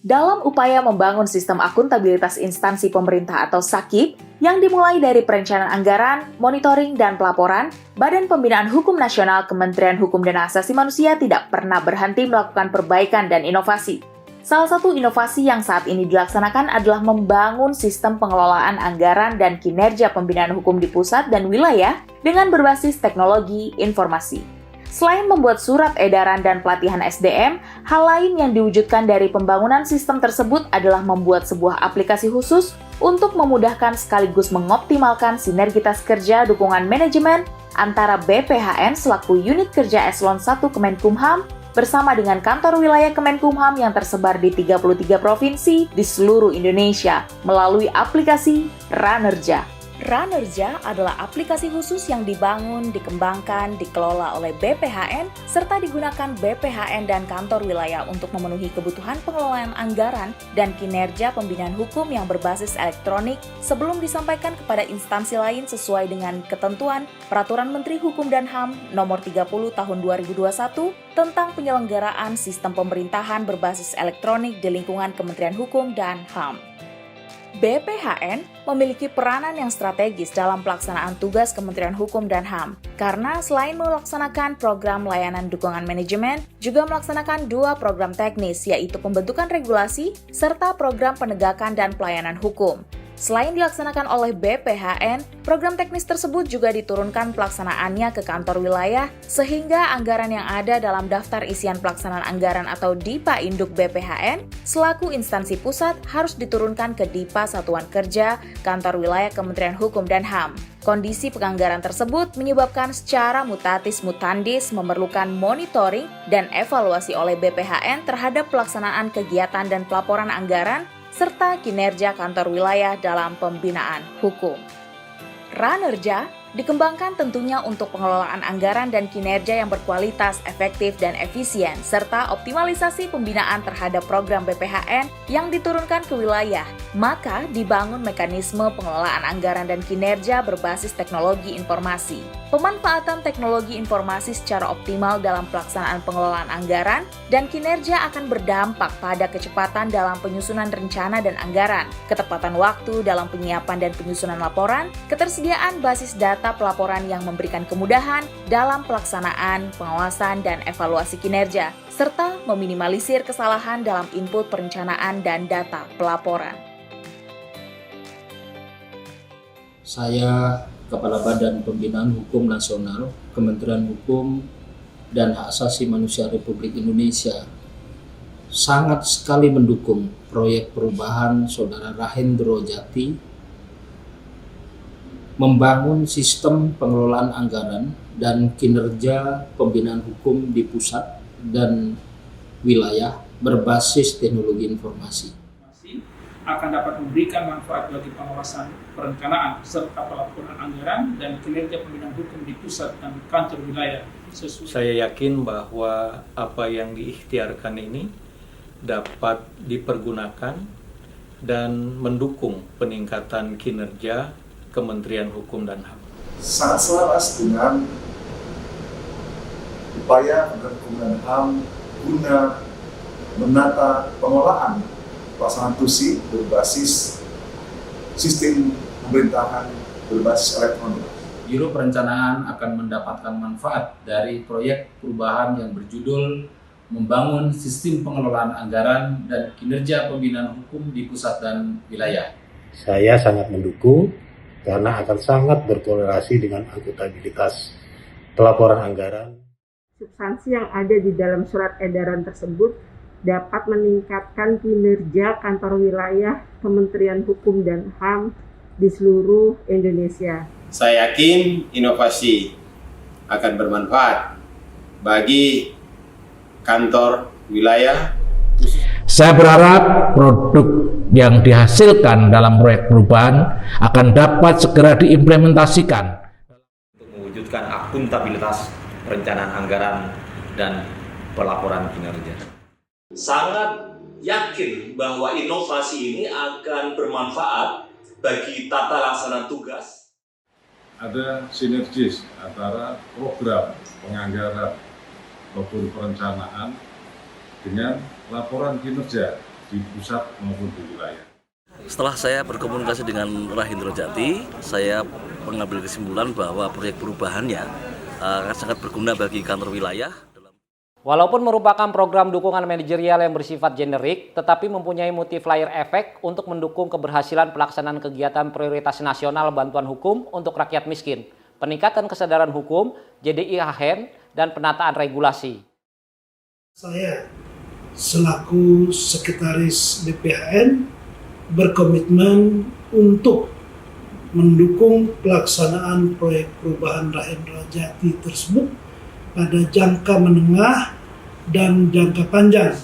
dalam upaya membangun sistem akuntabilitas instansi pemerintah atau SAKIP yang dimulai dari perencanaan anggaran, monitoring, dan pelaporan, Badan Pembinaan Hukum Nasional Kementerian Hukum dan Asasi Manusia tidak pernah berhenti melakukan perbaikan dan inovasi. Salah satu inovasi yang saat ini dilaksanakan adalah membangun sistem pengelolaan anggaran dan kinerja pembinaan hukum di pusat dan wilayah dengan berbasis teknologi informasi. Selain membuat surat edaran dan pelatihan SDM, hal lain yang diwujudkan dari pembangunan sistem tersebut adalah membuat sebuah aplikasi khusus untuk memudahkan sekaligus mengoptimalkan sinergitas kerja dukungan manajemen antara BPHN selaku unit kerja Eselon 1 Kemenkumham bersama dengan kantor wilayah Kemenkumham yang tersebar di 33 provinsi di seluruh Indonesia melalui aplikasi Ranerja. Ranerja adalah aplikasi khusus yang dibangun, dikembangkan, dikelola oleh BPHN, serta digunakan BPHN dan kantor wilayah untuk memenuhi kebutuhan pengelolaan anggaran dan kinerja pembinaan hukum yang berbasis elektronik sebelum disampaikan kepada instansi lain sesuai dengan ketentuan Peraturan Menteri Hukum dan HAM Nomor 30 Tahun 2021 tentang penyelenggaraan sistem pemerintahan berbasis elektronik di lingkungan Kementerian Hukum dan HAM. BPHN memiliki peranan yang strategis dalam pelaksanaan tugas Kementerian Hukum dan HAM, karena selain melaksanakan program layanan dukungan manajemen, juga melaksanakan dua program teknis, yaitu pembentukan regulasi, serta program penegakan dan pelayanan hukum. Selain dilaksanakan oleh BPHN, program teknis tersebut juga diturunkan pelaksanaannya ke kantor wilayah, sehingga anggaran yang ada dalam daftar isian pelaksanaan anggaran atau DIPA Induk BPHN, selaku instansi pusat harus diturunkan ke DIPA Satuan Kerja, kantor wilayah Kementerian Hukum dan HAM. Kondisi penganggaran tersebut menyebabkan secara mutatis mutandis memerlukan monitoring dan evaluasi oleh BPHN terhadap pelaksanaan kegiatan dan pelaporan anggaran, serta kinerja kantor wilayah dalam pembinaan hukum. Ranerja dikembangkan tentunya untuk pengelolaan anggaran dan kinerja yang berkualitas, efektif, dan efisien, serta optimalisasi pembinaan terhadap program BPHN yang diturunkan ke wilayah. Maka dibangun mekanisme pengelolaan anggaran dan kinerja berbasis teknologi informasi. Pemanfaatan teknologi informasi secara optimal dalam pelaksanaan pengelolaan anggaran dan kinerja akan berdampak pada kecepatan dalam penyusunan rencana dan anggaran, ketepatan waktu dalam penyiapan dan penyusunan laporan, ketersediaan basis data pelaporan yang memberikan kemudahan dalam pelaksanaan, pengawasan, dan evaluasi kinerja, serta meminimalisir kesalahan dalam input perencanaan dan data pelaporan. Saya Kepala Badan Pembinaan Hukum Nasional, Kementerian Hukum dan Hak Asasi Manusia Republik Indonesia, sangat sekali mendukung proyek perubahan Saudara Rahendro Jati membangun sistem pengelolaan anggaran dan kinerja pembinaan hukum di pusat dan wilayah berbasis teknologi informasi. Akan dapat memberikan manfaat bagi pengawasan perencanaan serta pelaporan anggaran dan kinerja pembinaan hukum di pusat dan kantor wilayah. Saya yakin bahwa apa yang diikhtiarkan ini dapat dipergunakan dan mendukung peningkatan kinerja Kementerian Hukum dan HAM. Sangat selaras dengan upaya Kementerian Hukum dan HAM guna menata pengelolaan pelaksanaan TUSI berbasis sistem pemerintahan berbasis elektronik. Biro Perencanaan akan mendapatkan manfaat dari proyek perubahan yang berjudul Membangun Sistem Pengelolaan Anggaran dan Kinerja Pembinaan Hukum di Pusat dan Wilayah. Saya sangat mendukung karena akan sangat berkorelasi dengan akuntabilitas pelaporan anggaran. Substansi yang ada di dalam surat edaran tersebut dapat meningkatkan kinerja kantor wilayah Kementerian Hukum dan HAM di seluruh Indonesia. Saya yakin inovasi akan bermanfaat bagi kantor wilayah. Saya berharap produk yang dihasilkan dalam proyek perubahan akan dapat segera diimplementasikan untuk mewujudkan akuntabilitas perencanaan anggaran dan pelaporan kinerja. Sangat yakin bahwa inovasi ini akan bermanfaat bagi tata laksana tugas. Ada sinergis antara program penganggaran maupun perencanaan dengan laporan kinerja di pusat maupun di wilayah. Setelah saya berkomunikasi dengan Rahindro Jati, saya mengambil kesimpulan bahwa proyek perubahannya akan sangat berguna bagi kantor wilayah. Walaupun merupakan program dukungan manajerial yang bersifat generik, tetapi mempunyai multiplier efek untuk mendukung keberhasilan pelaksanaan kegiatan prioritas nasional bantuan hukum untuk rakyat miskin, peningkatan kesadaran hukum, JDI-AHEN, dan penataan regulasi. Saya selaku Sekretaris BPHN berkomitmen untuk mendukung pelaksanaan proyek perubahan Rahindro Jati tersebut pada jangka menengah dan jangka panjang